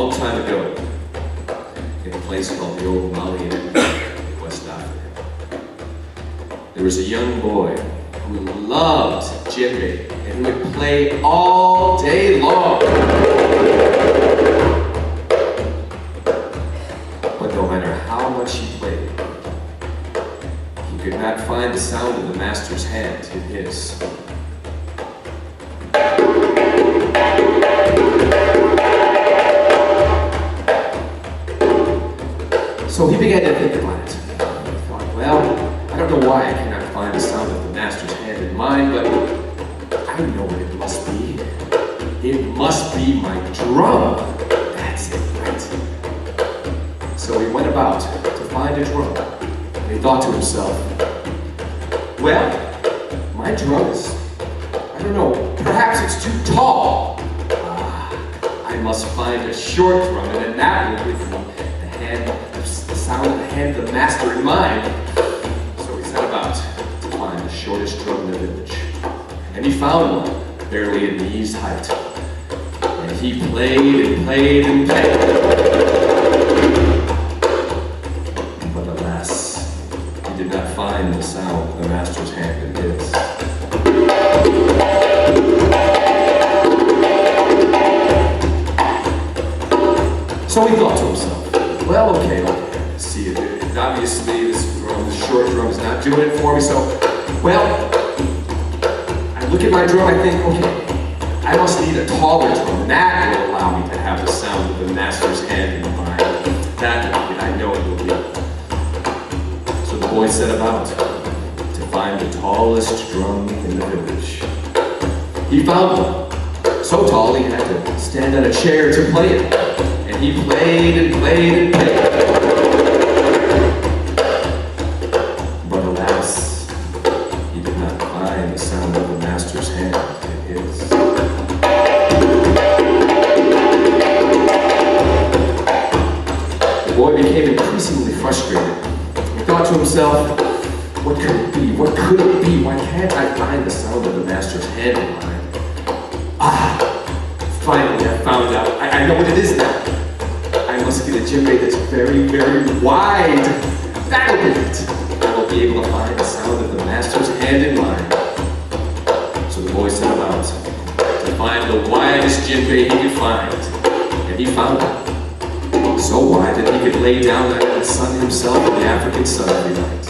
long time ago, in a place called the Old Mali in West Africa, there was a young boy who loved djembe and who would play all day long. But no matter how much he played, he could not find the sound of the master's hand in his. So he began to think about it. He thought, well, I don't know why I cannot find the sound of the master's hand in mine, but I know what it must be. It must be my drum. That's it, right? So he went about to find a drum, and he thought to himself, well, my drum is, I don't know, perhaps it's too tall. I must find a short drum, and then that will give me the sound of the hand of the master in mind. So he set about to find the shortest drum in the village. And he found one, barely a knee's height. And he played and played and played. But alas, he did not find the sound of the master's hand in his. So he thought to himself, well, okay, see, obviously this short drum is not doing it for me, so, well, I look at my drum, I think, okay, I must need a taller drum. That will allow me to have the sound of the master's hand in mind. That I know it will be. So the boy set about to find the tallest drum in the village. He found one, so tall he had to stand on a chair to play it. And he played and played and played. But alas, he did not find the sound of the master's hand in his. The boy became increasingly frustrated. He thought to himself, what could it be? What could it be? Why can't I find the sound of the master's hand in mine? Finally I found out. I know what it is now. I must get a djembe that's very, very wide. That'll be it. I will be able to find the sound of the master's hand in mine. So the boy set about to find the widest djembe he could find. And he found it. So wide that he could lay down under the sun himself in the African sun every night.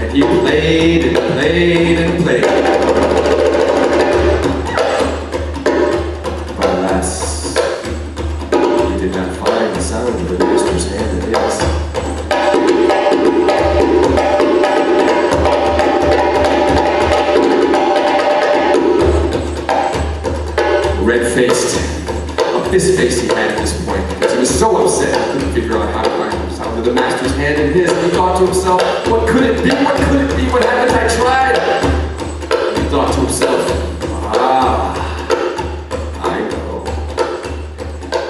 And he played and played and played. But alas, he did not find the sound of the master's hand in his. Red-faced, a fist-face he had at this point, because he was so upset he couldn't figure out how to find the sound of the master's hand in his. And he thought to himself, what could it be? What could it be? What happens? I tried. And he thought to himself, I know.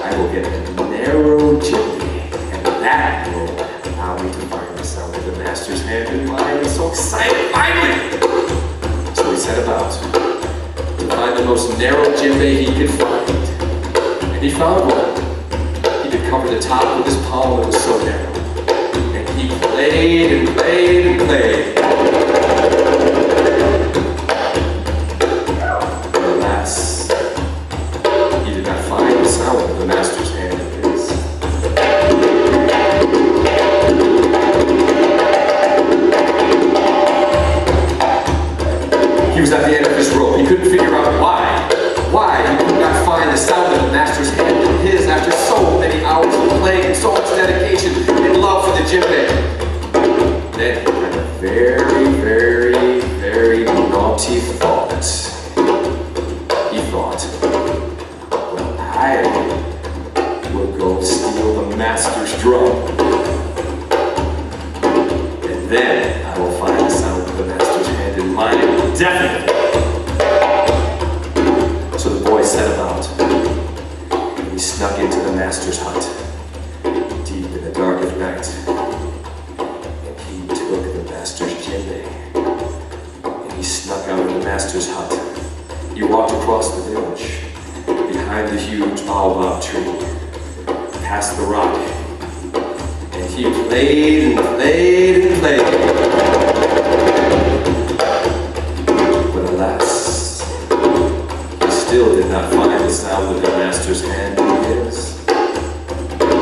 I will get a narrow djembe, and that will allow me to find the sound of the master's hand in mine. He's so excited, finally! So he set about to find the most narrow djembe he could find. And he found one. He could cover the top with his palm, it was so narrow. And he played and played and played. But alas, he did not find the sound of the master's hand in his. He was at the end of his rope. He couldn't figure out why he could not find the sound of the master's hand in his after so many hours of playing and so much dedication and love for the djembe. Then he had a very, very, very naughty thought. He thought, well, I will go steal the master's drum. And then I will find the sound of the master's hand in mine. Definitely. So the boy set about, and he snuck into the master's hut, deep in the dark of night. And he took the master's djembe, and he snuck out of the master's hut. He walked across the village, behind the huge baobab tree, past the rock. And he played and played and played. But alas, he still did not find the sound of the master's hand in his.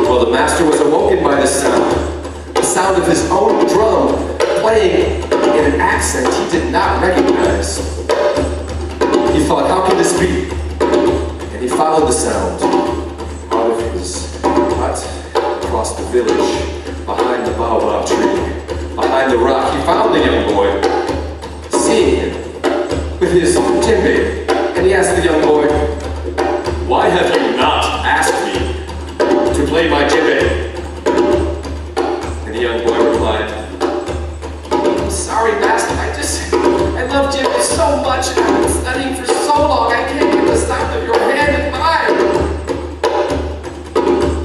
Well, the master was awoken by the sound of his own drum playing in an accent he did not recognize. He thought, how can this be? And he followed the sound out of his hut, across the village, behind the baobab tree, behind the rock. He found the young boy, seeing him with his djembe. And he asked the young boy, why have you not asked me to play my djembe? And the young boy replied, I'm sorry, master, I love djembe so much, and I've been studying for so long, I can't get the sound of your hand in mine.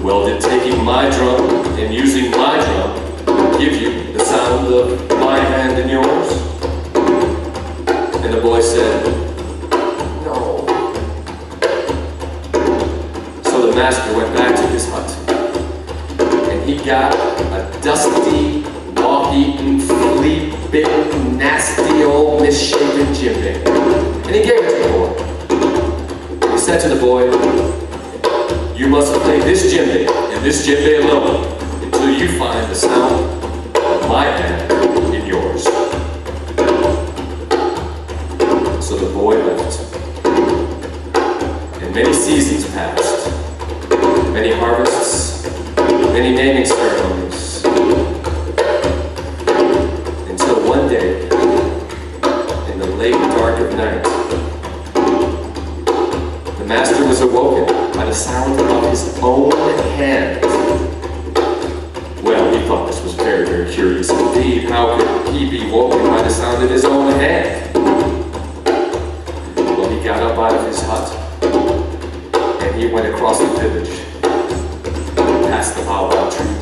Well, did taking my drum and using my drum give you the sound of my hand in yours? And the boy said, no. So the master went back to his hut, and he got a dusty, moth-eaten, flea-bitten, nasty old misshapen djembe, and he gave it to the boy. And he said to the boy, you must play this djembe and this djembe alone until you find the sound of my hand in yours. So the boy left, and many seasons passed, many harvests, many naming ceremonies, until one day, in the late dark of night, the master was awoken by the sound of his own hand. Well, he thought this was very, very curious indeed. How could he be woken by the sound of his own hand? Well, he got up out of his hut, and he went across the village, past the baobab tree,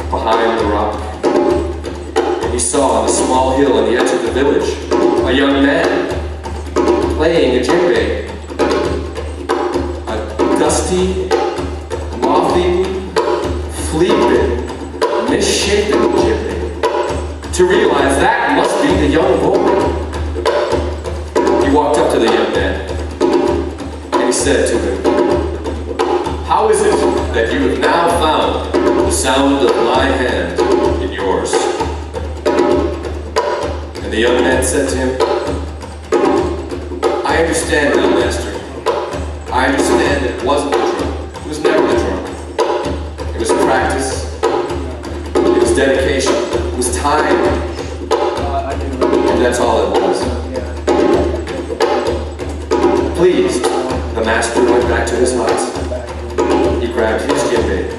behind the rock, and he saw on a small hill on the edge of the village a young man playing a djembe, a dusty, moth-eaten, flea-bitten, misshapen djembe. To realize that must be the young boy. He walked up to the young man, and he said to him, how is it that you have now found the sound of my hand in yours? And the young man said to him, I understand now, master. I understand that it wasn't the drum. It was never the drum. It was practice. It was dedication. It was time. And that's all it was. Pleased, the master went back to his hut. He grabbed his djembe